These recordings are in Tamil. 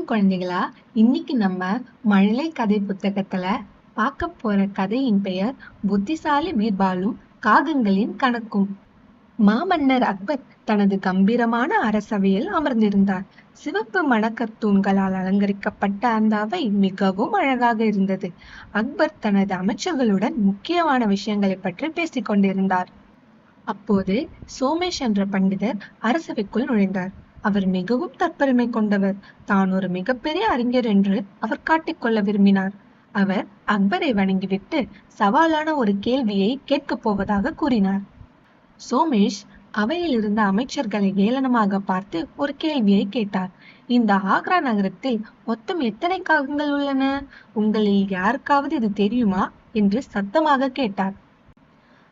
குழந்தைகளா, இன்னைக்கு நம்ம மழலை கதை புத்தகத்துல பார்க்க போற கதையின் பெயர் புத்திசாலி பீர்பாலும் காகங்களின் கணக்கும். மாமன்னர் அக்பர் தனது கம்பீரமான அரசவையில் அமர்ந்திருந்தார். சிவப்பு மணக்கத்தூண்களால் அலங்கரிக்கப்பட்ட அந்த அவை மிகவும் அழகாக இருந்தது. அக்பர் தனது அமைச்சர்களுடன் முக்கியமான விஷயங்களை பற்றி பேசிக் கொண்டிருந்தார். அப்போது சோமேஷ் என்ற பண்டிதர் அரசவைக்குள் நுழைந்தார். அவர் மிகவும் தற்பெருமை கொண்டவர். தான் ஒரு மிகப்பெரிய அறிஞர் என்று அவர் காட்டிக்கொள்ள விரும்பினார். அவர் அக்பரை வணங்கிவிட்டு சவாலான ஒரு கேள்வியை கேட்கப் போவதாக கூறினார். சோமேஷ் அவையில் இருந்த அமைச்சர்களை ஏளனமாக பார்த்து ஒரு கேள்வியை கேட்டார். இந்த ஆக்ரா நகரத்தில் மொத்தம் எத்தனை காகங்கள் உள்ளன? உங்களில் யாருக்காவது இது தெரியுமா என்று சத்தமாக கேட்டார்.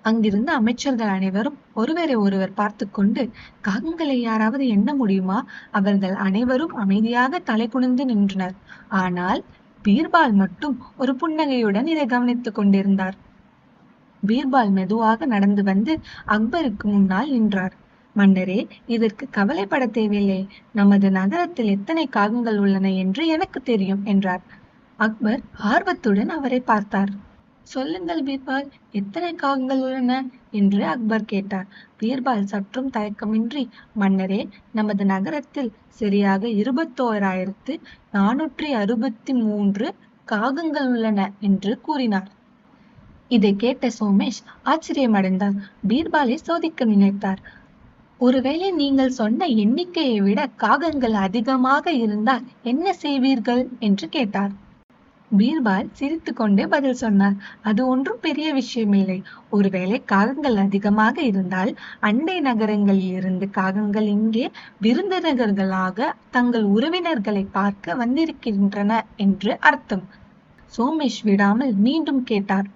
அங்கிருந்த அமைச்சர்கள் அனைவரும் ஒருவரை ஒருவர் பார்த்து கொண்டு, காகங்களை யாராவது எண்ண முடியுமா? அவர்கள் அனைவரும் அமைதியாக தலை குனிந்து நின்றனர். ஆனால் பீர்பால் மட்டும் ஒரு புன்னகையுடன் இதை கவனித்துக் கொண்டிருந்தார். பீர்பால் மெதுவாக நடந்து வந்து அக்பருக்கு முன்னால் நின்றார். மன்னரே, இதற்கு கவலைப்பட தேவையில்லை. நமது நகரத்தில் எத்தனை காகங்கள் உள்ளன என்று எனக்கு தெரியும் என்றார். அக்பர் ஆர்வத்துடன் அவரை பார்த்தார். சொல்லுங்கள் பீர்பால், எத்தனை காகங்கள் உள்ளன என்று அக்பர் கேட்டார். பீர்பால் சற்றும் தயக்கமின்றி, மன்னரே, நமது நகரத்தில் சரியாக 21,463 காகங்கள் உள்ளன என்று கூறினார். இதை கேட்ட சோமேஷ் ஆச்சரியமடைந்தார். பீர்பாலை சோதிக்க நினைத்தார். ஒருவேளை நீங்கள் சொன்ன எண்ணிக்கையை விட காகங்கள் அதிகமாக இருந்தால் என்ன செய்வீர்கள் என்று கேட்டார். பீர்பால் சிரித்து கொண்டே பதில் சொன்னார். அது ஒன்றும் பெரிய விஷயமில்லை. ஒருவேளை காகங்கள் அதிகமாக இருந்தால் அண்டை நகரங்களில் இருந்து காகங்கள் இங்கே விருந்தினர்களாக தங்கள் உறவினர்களை பார்க்க வந்திருக்கின்றன என்று அர்த்தம். சோமேஷ் விடாமல் மீண்டும் கேட்டார்.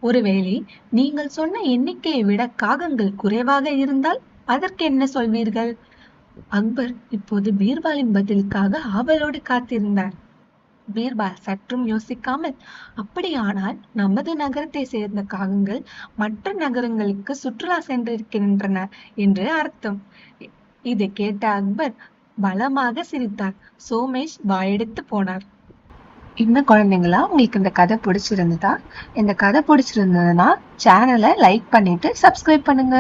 ஒருவேளை நீங்கள் சொன்ன எண்ணிக்கையை விட காகங்கள் குறைவாக இருந்தால் அதற்கு என்ன சொல்வீர்கள்? அக்பர் இப்போது பீர்பாலின் பதிலுக்காக ஆவலோடு காத்திருந்தார். பீர்பால் சற்றும் யோசிக்காமல், அப்படியானால் நமது நகரத்தை சேர்ந்த காகங்கள் மற்ற நகரங்களுக்கு சுற்றுலா சென்றிருக்கின்றன என்று அர்த்தம். இதை கேட்ட அக்பர் பலமாக சிரித்தார். சோமேஷ் வாயெடுத்து போனார். இன்னும் குழந்தைங்களா, உங்களுக்கு இந்த கதை பிடிச்சிருந்ததா? இந்த கதை பிடிச்சிருந்ததுன்னா சேனலை லைக் பண்ணிட்டு சப்ஸ்கிரைப் பண்ணுங்க.